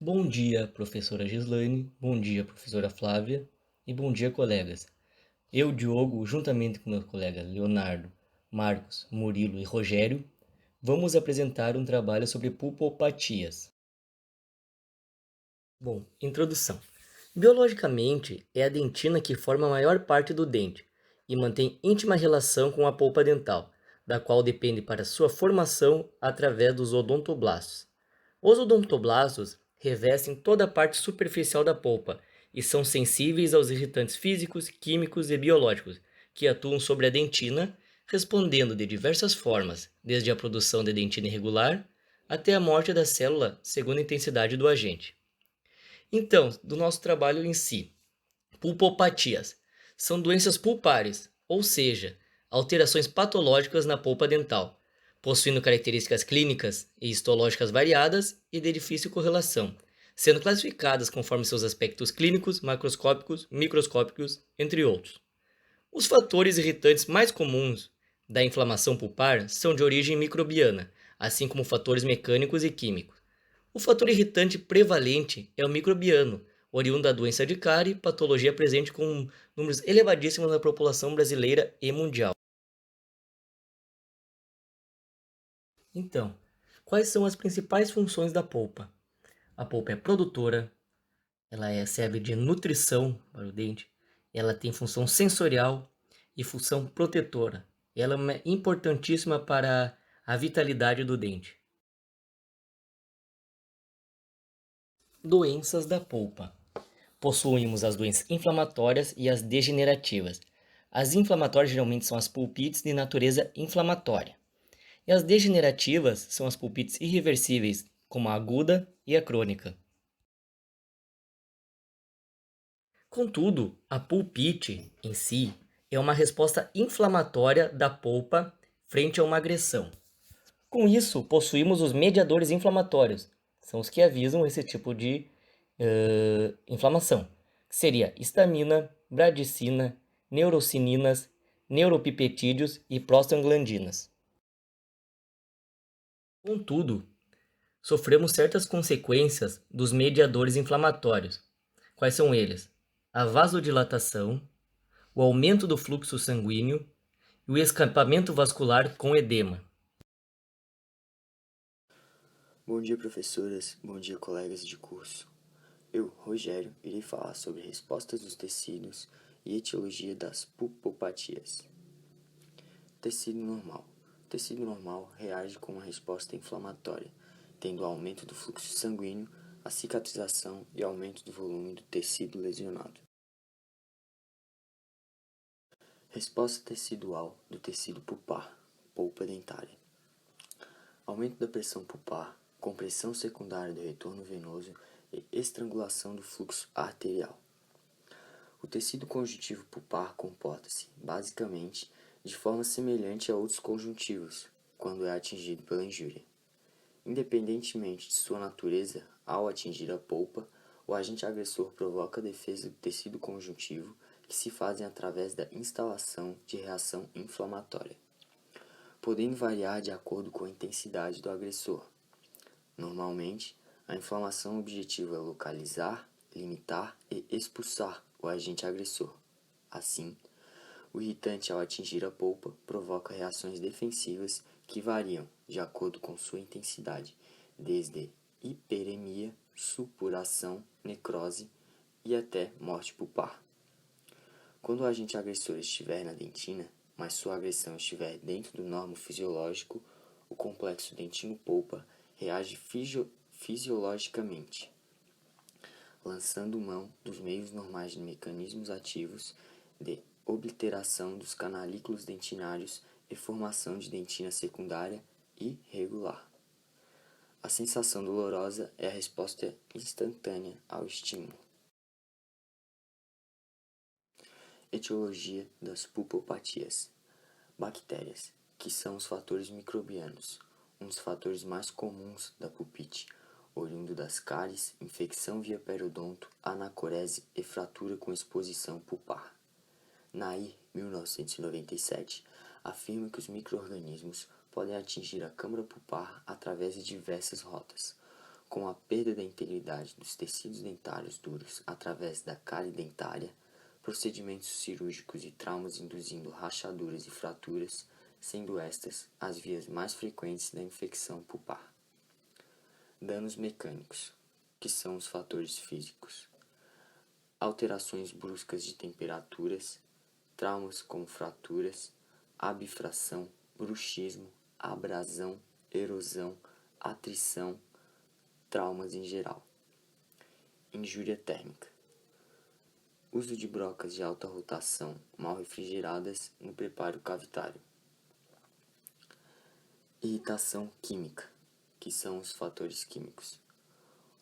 Bom dia, professora Gislaine, bom dia, professora Flávia e bom dia, colegas. Eu, Diogo, juntamente com meus colegas Leonardo, Marcos, Murilo e Rogério, vamos apresentar um trabalho sobre pulpopatias. Bom, introdução. Biologicamente, é a dentina que forma a maior parte do dente e mantém íntima relação com a polpa dental, da qual depende para sua formação através dos odontoblastos. Os odontoblastos revestem toda a parte superficial da polpa e são sensíveis aos irritantes físicos, químicos e biológicos que atuam sobre a dentina, respondendo de diversas formas, desde a produção de dentina irregular até a morte da célula, segundo a intensidade do agente. Então, do nosso trabalho em si, pulpopatias são doenças pulpares, ou seja, alterações patológicas na polpa dental, possuindo características clínicas e histológicas variadas e de difícil correlação, sendo classificadas conforme seus aspectos clínicos, macroscópicos, microscópicos, entre outros. Os fatores irritantes mais comuns da inflamação pulpar são de origem microbiana, assim como fatores mecânicos e químicos. O fator irritante prevalente é o microbiano, oriundo da doença de cárie, patologia presente com números elevadíssimos na população brasileira e mundial. Então, quais são as principais funções da polpa? A polpa é produtora, serve de nutrição para o dente, ela tem função sensorial e função protetora. Ela é importantíssima para a vitalidade do dente. Doenças da polpa. Possuímos as doenças inflamatórias e as degenerativas. As inflamatórias geralmente são as pulpites de natureza inflamatória. E as degenerativas são as pulpites irreversíveis, como a aguda e a crônica. Contudo, a pulpite em si é uma resposta inflamatória da polpa frente a uma agressão. Com isso, possuímos os mediadores inflamatórios, são os que avisam esse tipo de inflamação, que seria histamina, bradicina, neurocininas, neuropeptídeos e prostaglandinas. Contudo, sofremos certas consequências dos mediadores inflamatórios. Quais são eles? A vasodilatação, o aumento do fluxo sanguíneo e o escapamento vascular com edema. Bom dia, professoras. Bom dia, colegas de curso. Eu, Rogério, irei falar sobre respostas dos tecidos e etiologia das pulpopatias. Tecido normal. O tecido normal reage com uma resposta inflamatória, tendo aumento do fluxo sanguíneo, a cicatrização e aumento do volume do tecido lesionado. Resposta tecidual do tecido pulpar, polpa dentária. Aumento da pressão pulpar, compressão secundária do retorno venoso e estrangulação do fluxo arterial. O tecido conjuntivo pulpar comporta-se, basicamente, de forma semelhante a outros conjuntivos, quando é atingido pela injúria. Independentemente de sua natureza, ao atingir a polpa, o agente agressor provoca a defesa do tecido conjuntivo, que se fazem através da instalação de reação inflamatória, podendo variar de acordo com a intensidade do agressor. Normalmente, a inflamação objetiva é localizar, limitar e expulsar o agente agressor. Assim, o irritante ao atingir a polpa provoca reações defensivas que variam de acordo com sua intensidade, desde hiperemia, supuração, necrose e até morte pulpar. Quando o agente agressor estiver na dentina, mas sua agressão estiver dentro do normo fisiológico, o complexo dentino-polpa reage fisiologicamente, lançando mão dos meios normais de mecanismos ativos de obliteração dos canalículos dentinários e formação de dentina secundária irregular. A sensação dolorosa é a resposta instantânea ao estímulo. Etiologia das pulpopatias. Bactérias, que são os fatores microbianos, um dos fatores mais comuns da pulpite, oriundo das cáries, infecção via periodonto, anacorese e fratura com exposição pulpar. Nair, 1997, afirma que os micro-organismos podem atingir a câmara pulpar através de diversas rotas, com a perda da integridade dos tecidos dentários duros através da cárie dentária, procedimentos cirúrgicos e traumas induzindo rachaduras e fraturas, sendo estas as vias mais frequentes da infecção pulpar. Danos mecânicos, que são os fatores físicos. Alterações bruscas de temperaturas, traumas como fraturas, abfração, bruxismo, abrasão, erosão, atrição, traumas em geral. Injúria térmica. Uso de brocas de alta rotação mal refrigeradas no preparo cavitário. Irritação química, que são os fatores químicos.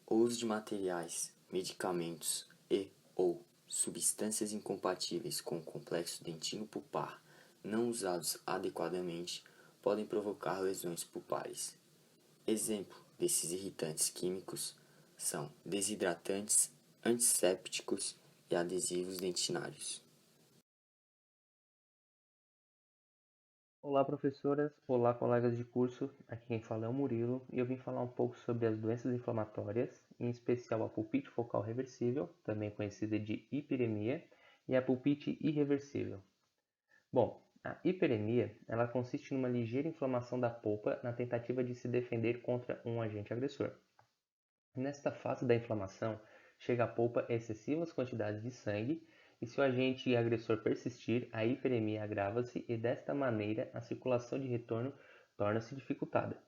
O uso de materiais, medicamentos ou substâncias incompatíveis com o complexo dentino pulpar não usados adequadamente podem provocar lesões pulpares. Exemplo desses irritantes químicos são desidratantes, antissépticos e adesivos dentinários. Olá, professoras! Olá, colegas de curso! Aqui quem fala é o Murilo e eu vim falar um pouco sobre as doenças inflamatórias, em especial a pulpite focal reversível, também conhecida de hiperemia, e a pulpite irreversível. Bom, a hiperemia ela consiste numa ligeira inflamação da polpa na tentativa de se defender contra um agente agressor. Nesta fase da inflamação, chega à polpa excessivas quantidades de sangue e se o agente agressor persistir, a hiperemia agrava-se e desta maneira a circulação de retorno torna-se dificultada.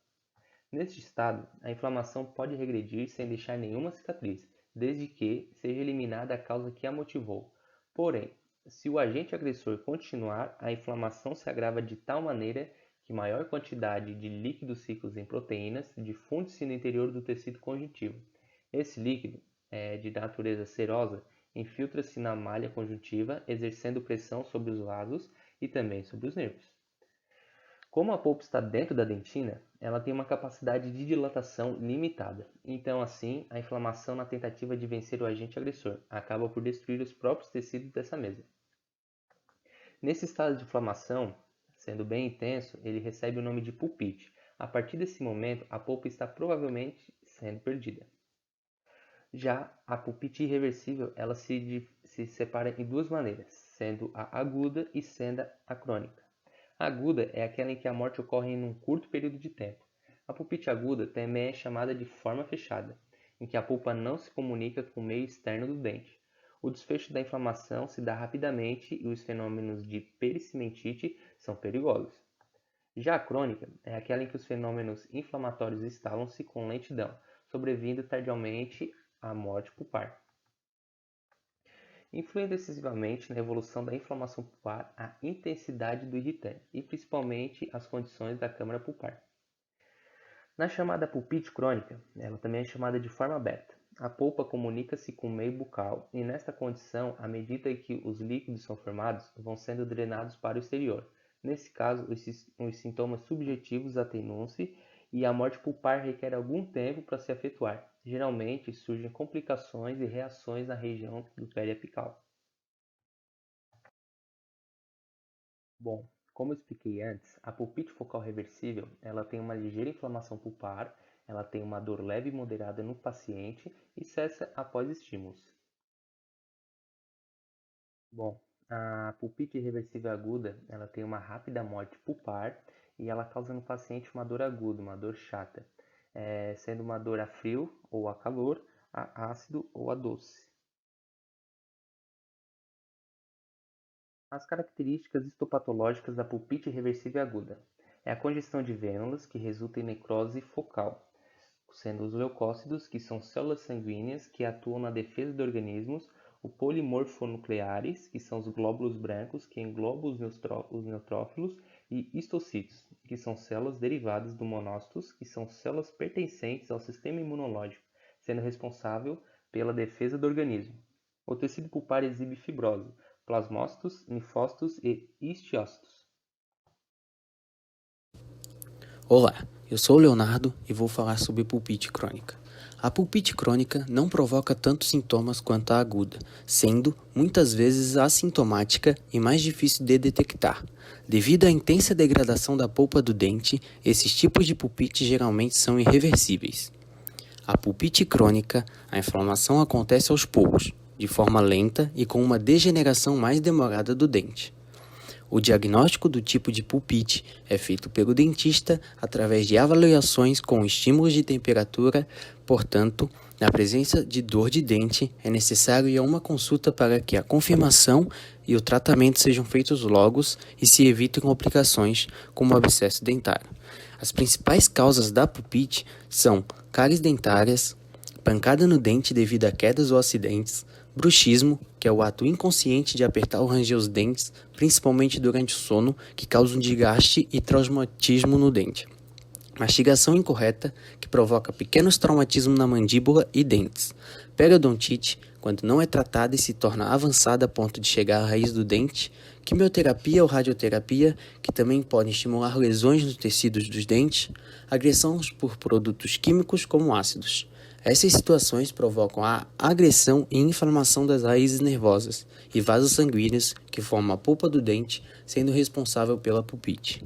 Neste estado, a inflamação pode regredir sem deixar nenhuma cicatriz, desde que seja eliminada a causa que a motivou. Porém, se o agente agressor continuar, a inflamação se agrava de tal maneira que maior quantidade de líquidos ricos em proteínas difunde-se no interior do tecido conjuntivo. Esse líquido, de natureza serosa, infiltra-se na malha conjuntiva, exercendo pressão sobre os vasos e também sobre os nervos. Como a polpa está dentro da dentina, ela tem uma capacidade de dilatação limitada. Então, assim, a inflamação na tentativa de vencer o agente agressor acaba por destruir os próprios tecidos dessa mesma. Nesse estado de inflamação, sendo bem intenso, ele recebe o nome de pulpite. A partir desse momento, a polpa está provavelmente sendo perdida. Já a pulpite irreversível, ela se separa em duas maneiras, sendo a aguda e sendo a crônica. A aguda é aquela em que a morte ocorre em um curto período de tempo. A pulpite aguda também é chamada de forma fechada, em que a polpa não se comunica com o meio externo do dente. O desfecho da inflamação se dá rapidamente e os fenômenos de pericimentite são perigosos. Já a crônica é aquela em que os fenômenos inflamatórios instalam-se com lentidão, sobrevindo tardiamente à morte pulpar. Influem decisivamente na evolução da inflamação pulpar a intensidade do irritante e principalmente as condições da câmara pulpar. Na chamada pulpite crônica, ela também é chamada de forma aberta. A polpa comunica-se com o meio bucal e nesta condição, à medida que os líquidos são formados, vão sendo drenados para o exterior. Nesse caso, os sintomas subjetivos atenuam-se e a morte pulpar requer algum tempo para se efetuar. Geralmente, surgem complicações e reações na região do periapical. Bom, como eu expliquei antes, a pulpite focal reversível ela tem uma ligeira inflamação pulpar, ela tem uma dor leve e moderada no paciente e cessa após estímulos. Bom, a pulpite irreversível aguda ela tem uma rápida morte pulpar e ela causa no paciente uma dor aguda, uma dor chata, sendo uma dor a frio ou a calor, a ácido ou a doce. As características histopatológicas da pulpite irreversível aguda é a congestão de vênulas, que resulta em necrose focal, sendo os leucócitos, que são células sanguíneas que atuam na defesa de organismos, o polimorfonucleares, que são os glóbulos brancos que englobam os neutrófilos, e histocitos, que são células derivadas do monócitos, que são células pertencentes ao sistema imunológico, sendo responsável pela defesa do organismo. O tecido pulpar exibe fibrose, plasmócitos, linfócitos e histiócitos. Olá, eu sou o Leonardo e vou falar sobre pulpite crônica. A pulpite crônica não provoca tantos sintomas quanto a aguda, sendo muitas vezes assintomática e mais difícil de detectar. Devido à intensa degradação da polpa do dente, esses tipos de pulpite geralmente são irreversíveis. A pulpite crônica, a inflamação acontece aos poucos, de forma lenta e com uma degeneração mais demorada do dente. O diagnóstico do tipo de pulpite é feito pelo dentista através de avaliações com estímulos de temperatura, portanto, na presença de dor de dente, é necessário ir a uma consulta para que a confirmação e o tratamento sejam feitos logo e se evitem complicações como o abscesso dentário. As principais causas da pulpite são cáries dentárias, pancada no dente devido a quedas ou acidentes, bruxismo, que é o ato inconsciente de apertar ou ranger os dentes, principalmente durante o sono, que causa um desgaste e traumatismo no dente. Mastigação incorreta, que provoca pequenos traumatismos na mandíbula e dentes. Periodontite, quando não é tratada e se torna avançada a ponto de chegar à raiz do dente. Quimioterapia ou radioterapia, que também podem estimular lesões nos tecidos dos dentes. Agressão por produtos químicos como ácidos. Essas situações provocam a agressão e inflamação das raízes nervosas e vasos sanguíneos que formam a polpa do dente, sendo responsável pela pulpite.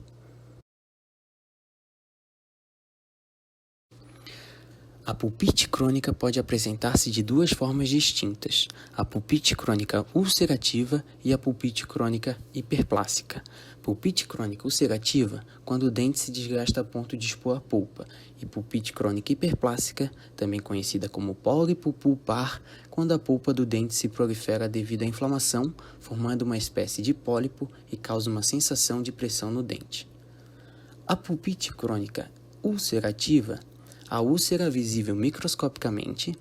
A pulpite crônica pode apresentar-se de duas formas distintas, a pulpite crônica ulcerativa e a pulpite crônica hiperplásica. Pulpite crônica ulcerativa, quando o dente se desgasta a ponto de expor a polpa, e pulpite crônica hiperplásica, também conhecida como pólipo pulpar, quando a polpa do dente se prolifera devido à inflamação, formando uma espécie de pólipo e causa uma sensação de pressão no dente. A pulpite crônica ulcerativa, a úlcera visível microscopicamente,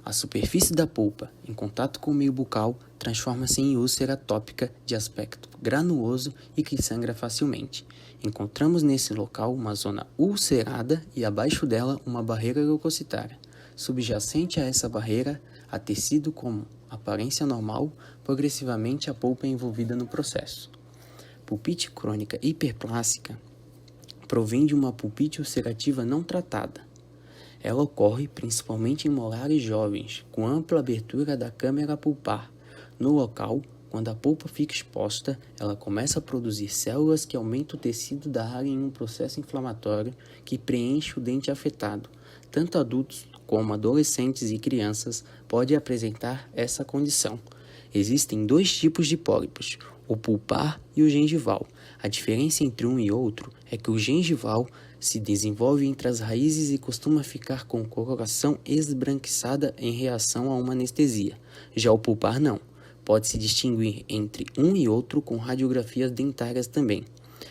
a superfície da polpa, em contato com o meio bucal, transforma-se em úlcera atópica de aspecto granuloso e que sangra facilmente. Encontramos nesse local uma zona ulcerada e abaixo dela uma barreira leucocitária. Subjacente a essa barreira, há tecido com aparência normal, progressivamente a polpa é envolvida no processo. Pulpite crônica hiperplásica provém de uma pulpite ulcerativa não tratada. Ela ocorre principalmente em molares jovens, com ampla abertura da câmara pulpar. No local, quando a polpa fica exposta, ela começa a produzir células que aumentam o tecido da área em um processo inflamatório que preenche o dente afetado. Tanto adultos como adolescentes e crianças podem apresentar essa condição. Existem dois tipos de pólipos, o pulpar e o gengival. A diferença entre um e outro é que o gengival se desenvolve entre as raízes e costuma ficar com coloração esbranquiçada em reação a uma anestesia. Já o pulpar não. Pode-se distinguir entre um e outro com radiografias dentárias também.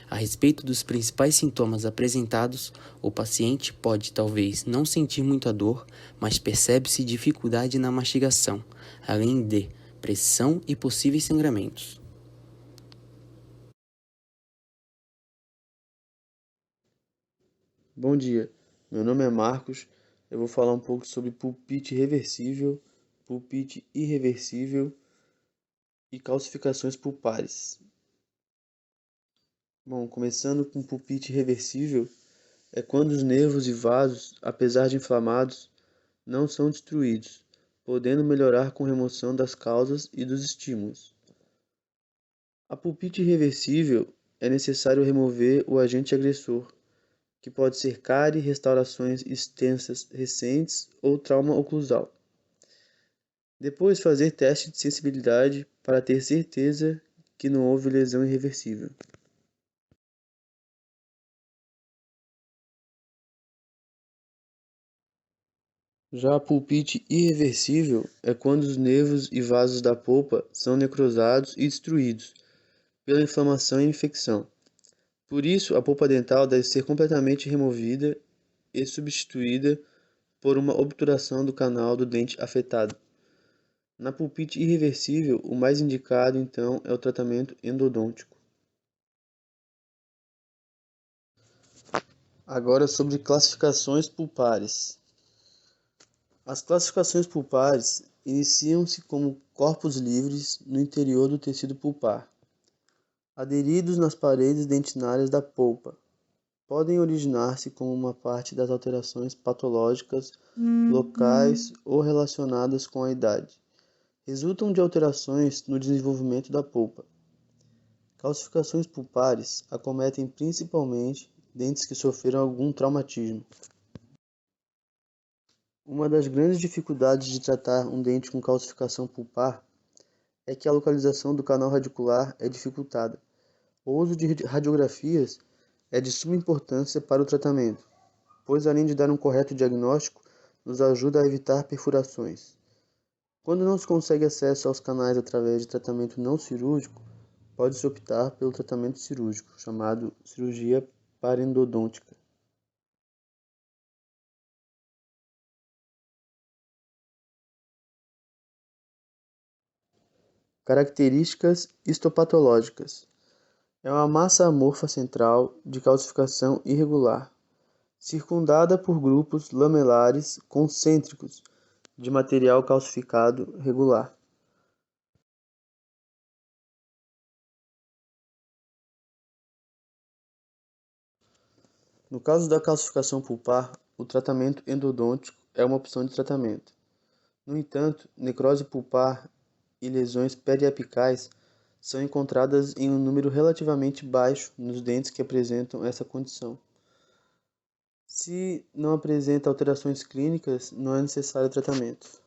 A respeito dos principais sintomas apresentados, o paciente pode talvez não sentir muita dor, mas percebe-se dificuldade na mastigação, além de pressão e possíveis sangramentos. Bom dia, meu nome é Marcos. Eu vou falar um pouco sobre pulpite reversível, pulpite irreversível e calcificações pulpares. Bom, começando com pulpite reversível, é quando os nervos e vasos, apesar de inflamados, não são destruídos, podendo melhorar com remoção das causas e dos estímulos. A pulpite irreversível é necessário remover o agente agressor, que pode ser cárie, restaurações extensas recentes ou trauma oclusal. Depois fazer teste de sensibilidade para ter certeza que não houve lesão irreversível. Já a pulpite irreversível é quando os nervos e vasos da polpa são necrosados e destruídos pela inflamação e infecção. Por isso, a polpa dental deve ser completamente removida e substituída por uma obturação do canal do dente afetado. Na pulpite irreversível, o mais indicado, então, é o tratamento endodôntico. Agora sobre classificações pulpares. As classificações pulpares iniciam-se como corpos livres no interior do tecido pulpar, aderidos nas paredes dentinárias da polpa. Podem originar-se como uma parte das alterações patológicas locais ou relacionadas com a idade. Resultam de alterações no desenvolvimento da polpa. Calcificações pulpares acometem principalmente dentes que sofreram algum traumatismo. Uma das grandes dificuldades de tratar um dente com calcificação pulpar é que a localização do canal radicular é dificultada. O uso de radiografias é de suma importância para o tratamento, pois além de dar um correto diagnóstico, nos ajuda a evitar perfurações. Quando não se consegue acesso aos canais através de tratamento não cirúrgico, pode-se optar pelo tratamento cirúrgico, chamado cirurgia parendodôntica. Características histopatológicas. É uma massa amorfa central de calcificação irregular, circundada por grupos lamelares concêntricos de material calcificado regular. No caso da calcificação pulpar, o tratamento endodôntico é uma opção de tratamento. No entanto, necrose pulpar e lesões periapicais são encontradas em um número relativamente baixo nos dentes que apresentam essa condição. Se não apresenta alterações clínicas, não é necessário tratamento.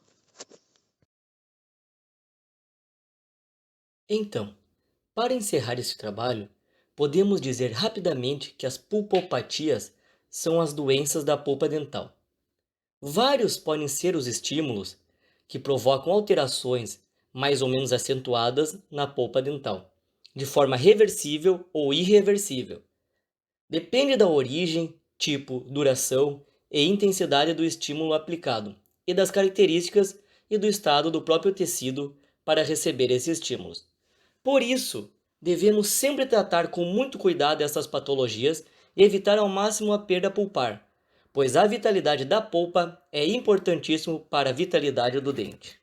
Então, para encerrar esse trabalho, podemos dizer rapidamente que as pulpopatias são as doenças da polpa dental. Vários podem ser os estímulos que provocam alterações mais ou menos acentuadas na polpa dental, de forma reversível ou irreversível. Depende da origem, tipo, duração e intensidade do estímulo aplicado e das características e do estado do próprio tecido para receber esses estímulos. Por isso, devemos sempre tratar com muito cuidado essas patologias e evitar ao máximo a perda pulpar, pois a vitalidade da polpa é importantíssimo para a vitalidade do dente.